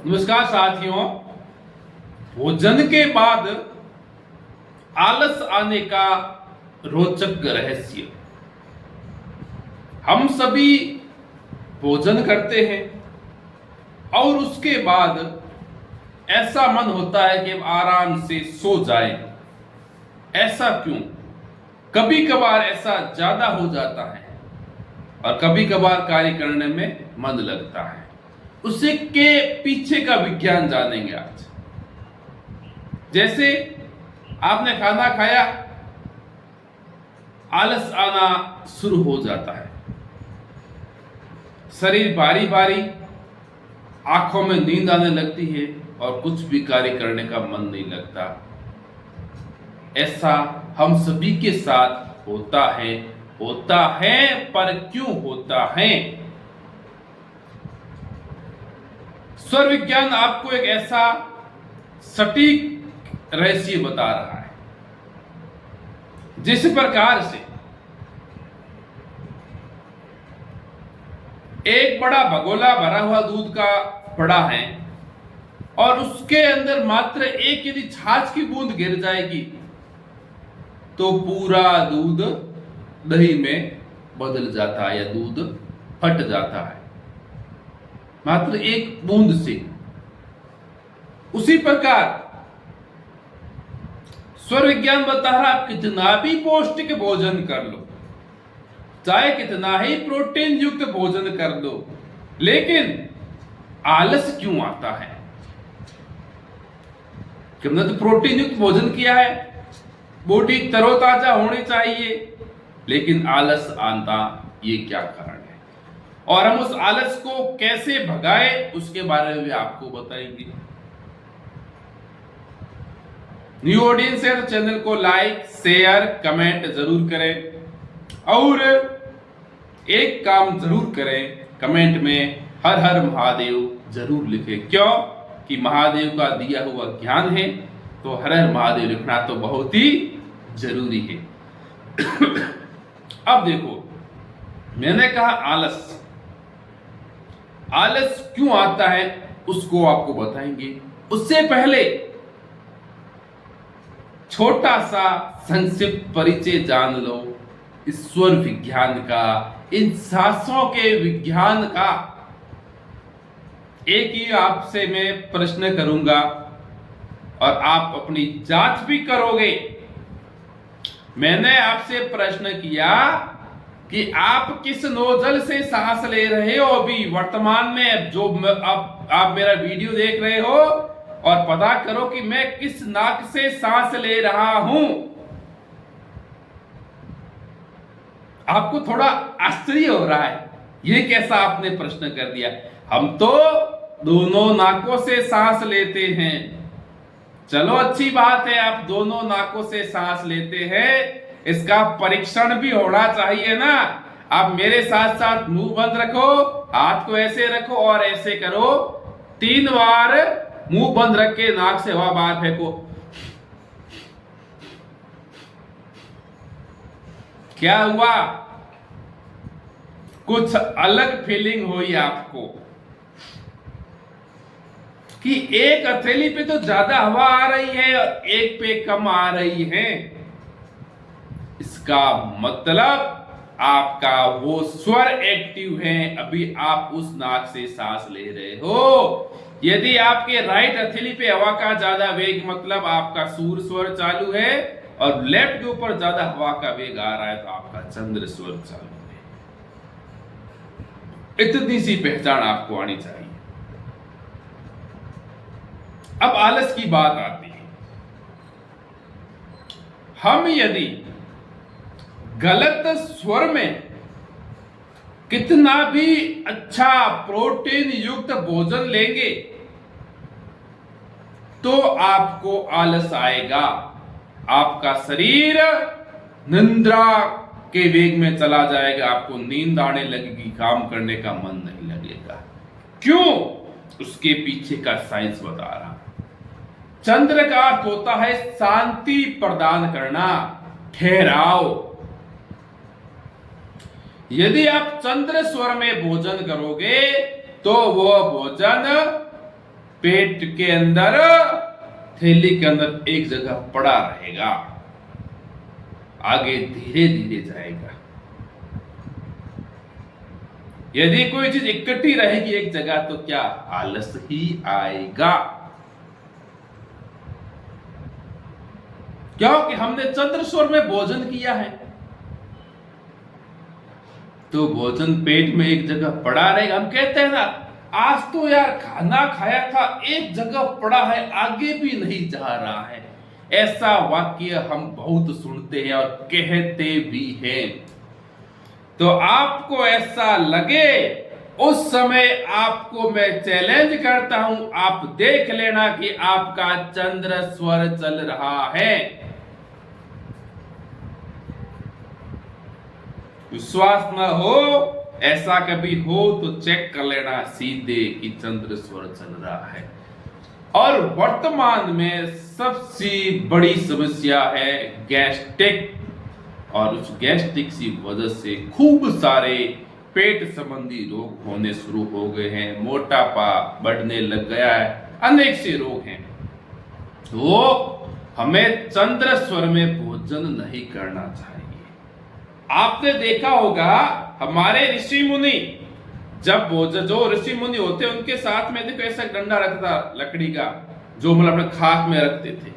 नमस्कार साथियों। भोजन के बाद आलस आने का रोचक रहस्य। हम सभी भोजन करते हैं और उसके बाद ऐसा मन होता है कि आराम से सो जाएं। ऐसा क्यों? कभी कभार ऐसा ज्यादा हो जाता है और कभी कभार कार्य करने में मन लगता है। उसे के पीछे का विज्ञान जानेंगे आज। जैसे आपने खाना खाया, आलस आना शुरू हो जाता है, शरीर भारी भारी, आंखों में नींद आने लगती है और कुछ भी कार्य करने का मन नहीं लगता। ऐसा हम सभी के साथ होता है पर क्यों होता है? स्वर विज्ञान आपको एक ऐसा सटीक रहस्य बता रहा है जिस प्रकार से एक बड़ा भगोला भरा हुआ दूध का पड़ा है और उसके अंदर मात्र एक यदि छाछ की बूंद गिर जाएगी तो पूरा दूध दही में बदल जाता है या दूध फट जाता है, मात्र एक बूंद से। उसी प्रकार स्वर विज्ञान बता रहा है, कितना भी पौष्टिक भोजन कर लो, चाहे कितना ही प्रोटीन युक्त भोजन कर लो, लेकिन आलस क्यों आता है? हमने तो प्रोटीन युक्त भोजन किया है, बॉडी तरोताजा होनी चाहिए, लेकिन आलस आता, ये क्या कारण है? और हम उस आलस को कैसे भगाए उसके बारे में भी आपको बताएंगे। न्यू ऑडियंस है तो चैनल को लाइक शेयर कमेंट जरूर करें और एक काम जरूर करें, कमेंट में हर हर महादेव जरूर लिखें। क्यों कि महादेव का दिया हुआ ज्ञान है तो हर हर महादेव लिखना तो बहुत ही जरूरी है। अब देखो, मैंने कहा आलस क्यों आता है उसको आपको बताएंगे। उससे पहले छोटा सा संक्षिप्त परिचय जान लो ईश्वर विज्ञान का, इन सांसों के विज्ञान का। एक ही आपसे मैं प्रश्न करूंगा और आप अपनी जांच भी करोगे। मैंने आपसे प्रश्न किया कि आप किस नोजल से सांस ले रहे हो अभी वर्तमान में, जो अब आप मेरा वीडियो देख रहे हो, और पता करो कि मैं किस नाक से सांस ले रहा हूं। आपको थोड़ा आश्चर्य हो रहा है, ये कैसा आपने प्रश्न कर दिया? हम तो दोनों नाकों से सांस लेते हैं। चलो अच्छी बात है, आप दोनों नाकों से सांस लेते हैं, इसका परीक्षण भी होना चाहिए ना। आप मेरे साथ साथ मुंह बंद रखो, हाथ को ऐसे रखो और ऐसे करो, 3 बार मुंह बंद रख के नाक से हवा बाहर फेंको। क्या हुआ? कुछ अलग फीलिंग हुई आपको कि एक हथेली पे तो ज्यादा हवा आ रही है और एक पे कम आ रही है। इसका मतलब आपका वो स्वर एक्टिव है, अभी आप उस नाक से सांस ले रहे हो। यदि आपके राइट हथेली पे हवा का ज्यादा वेग, मतलब आपका सूर स्वर चालू है, और लेफ्ट के ऊपर ज्यादा हवा का वेग आ रहा है तो आपका चंद्र स्वर चालू है। इतनी सी पहचान आपको आनी चाहिए। अब आलस की बात आती है। हम यदि गलत स्वर में कितना भी अच्छा प्रोटीन युक्त भोजन लेंगे तो आपको आलस आएगा। आपका शरीर निंद्रा के वेग में चला जाएगा, आपको नींद आने लगेगी, काम करने का मन नहीं लगेगा। क्यों? उसके पीछे का साइंस बता रहा। चंद्र का अर्थ होता है शांति प्रदान करना, ठहराव। यदि आप चंद्र स्वर में भोजन करोगे तो वह भोजन पेट के अंदर, थैली के अंदर एक जगह पड़ा रहेगा, आगे धीरे धीरे जाएगा। यदि कोई चीज इकट्ठी रहेगी एक जगह तो क्या आलस ही आएगा। क्योंकि हमने चंद्र स्वर में भोजन किया है, तो भोजन पेट में एक जगह पड़ा रहेगा। हम कहते हैं ना, आज तो यार खाना खाया था, एक जगह पड़ा है, आगे भी नहीं जा रहा है। ऐसा वाक्य हम बहुत सुनते हैं और कहते भी हैं। तो आपको ऐसा लगे, उस समय आपको मैं चैलेंज करता हूं, आप देख लेना कि आपका चंद्र स्वर चल रहा है। विश्वास न हो, ऐसा कभी हो तो चेक कर लेना सीधे कि चंद्र स्वर चल रहा है। और वर्तमान में सबसे बड़ी समस्या है गैस्ट्रिक, और उस गैस्ट्रिक की वजह से खूब सारे पेट संबंधी रोग होने शुरू हो गए हैं, मोटापा बढ़ने लग गया है, अनेक से रोग हैं। तो हमें चंद्र स्वर में भोजन नहीं करना चाहिए। आपने देखा होगा हमारे ऋषि मुनि, जब जो ऋषि मुनि होते हैं उनके साथ में देखो ऐसा डंडा रखता था लकड़ी का, जो मतलब अपने खाक में रखते थे।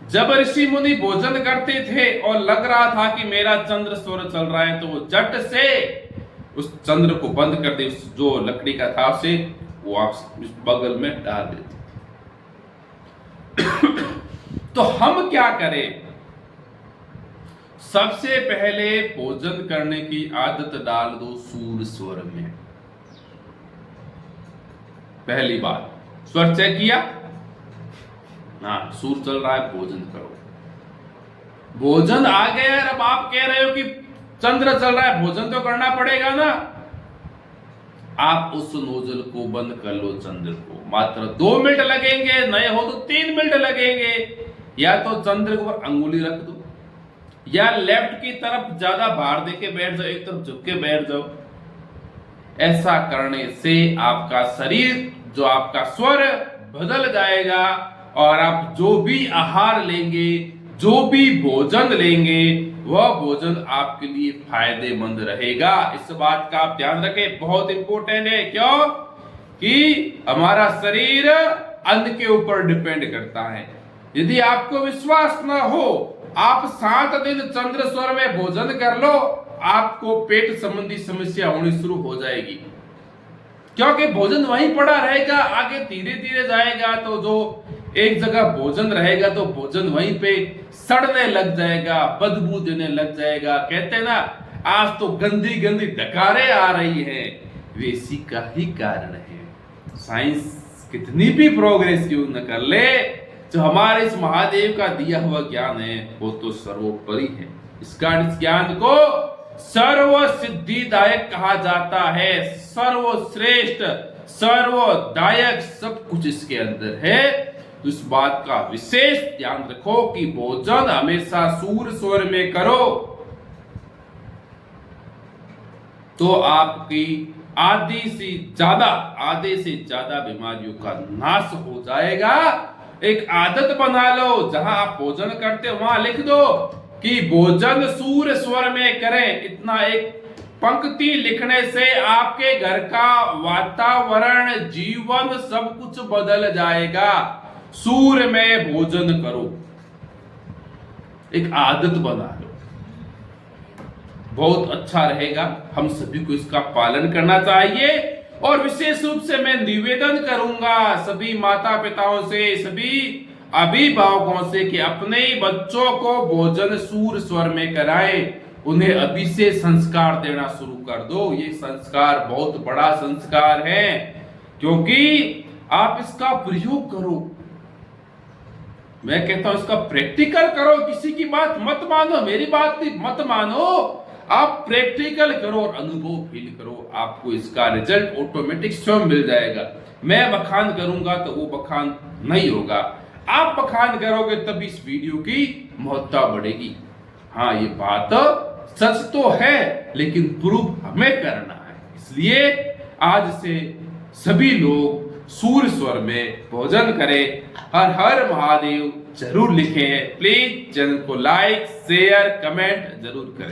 जब ऋषि मुनि भोजन करते थे और लग रहा था कि मेरा चंद्र स्वर चल रहा है, तो वो झट से उस चंद्र को बंद कर दे, उस जो लकड़ी का था उसे वो आप बगल में डाल देते थे। तो हम क्या करें? सबसे पहले भोजन करने की आदत डाल दो सूर स्वर में। पहली बात, स्वर चेक किया, हाँ सूर चल रहा है, भोजन करो। भोजन आ गया, अब आप कह रहे हो कि चंद्र चल रहा है, भोजन तो करना पड़ेगा ना। आप उस नोजल को बंद कर लो, चंद्र को मात्र 2 मिनट लगेंगे, नए हो तो 3 मिनट लगेंगे। या तो चंद्र के ऊपर अंगुली रख दो, या लेफ्ट की तरफ ज्यादा भार देके बैठ जाओ, एक तरफ झुक के बैठ जाओ। ऐसा करने से आपका शरीर, जो आपका स्वर बदल जाएगा, और आप जो भी आहार लेंगे, जो भी भोजन लेंगे, वह भोजन आपके लिए फायदेमंद रहेगा। इस बात का आप ध्यान रखें, बहुत इंपॉर्टेंट है। क्यों? कि हमारा शरीर अन्न के ऊपर डिपेंड करता है। यदि आपको विश्वास न हो, आप 7 दिन चंद्र स्वर में भोजन कर लो, आपको पेट संबंधी समस्या होनी शुरू हो जाएगी। क्योंकि भोजन वहीं पड़ा रहेगा, आगे धीरे धीरे जाएगा, तो जो एक जगह भोजन रहेगा तो भोजन वहीं पे सड़ने लग जाएगा, बदबू देने लग जाएगा। कहते हैं ना, आज तो गंदी गंदी डकारें आ रही है, वे इसी का ही कारण है। साइंस कितनी भी प्रोग्रेस क्यों न कर ले, जो हमारे इस महादेव का दिया हुआ ज्ञान है वो तो सर्वोपरि है। इस ज्ञान को सर्व सिद्धिदायक कहा जाता है, सर्वश्रेष्ठ, सर्वदायक, सब कुछ इसके अंदर है। तो इस बात का विशेष ध्यान रखो कि भोजन हमेशा सूर स्वर में करो, तो आपकी आधे से ज्यादा बीमारियों का नाश हो जाएगा। एक आदत बना लो, जहां आप भोजन करते हो वहां लिख दो कि भोजन सूर स्वर में करें। इतना एक पंक्ति लिखने से आपके घर का वातावरण, जीवन, सब कुछ बदल जाएगा। सूर में भोजन करो, एक आदत बना लो, बहुत अच्छा रहेगा। हम सभी को इसका पालन करना चाहिए। और विशेष रूप से मैं निवेदन करूंगा सभी माता पिताओं से, सभी अभिभावकों से कि अपने बच्चों को भोजन सूर स्वर में कराएं। उन्हें अभी से संस्कार देना शुरू कर दो। ये संस्कार बहुत बड़ा संस्कार है, क्योंकि आप इसका प्रयोग करो। मैं कहता हूं इसका प्रैक्टिकल करो, किसी की बात मत मानो, मेरी बात भी मत मानो, आप प्रैक्टिकल करो और अनुभव फील करो। आपको इसका रिजल्ट ऑटोमेटिक स्वयं मिल जाएगा। मैं बखान करूंगा तो वो बखान नहीं होगा, आप बखान करोगे तभी इस वीडियो की महत्ता बढ़ेगी। हाँ, ये बात सच तो है, लेकिन प्रूफ हमें करना है। इसलिए आज से सभी लोग सूर्य स्वर में भोजन करें। हर हर महादेव जरूर लिखें। प्लीज चैनल को लाइक शेयर कमेंट जरूर करें।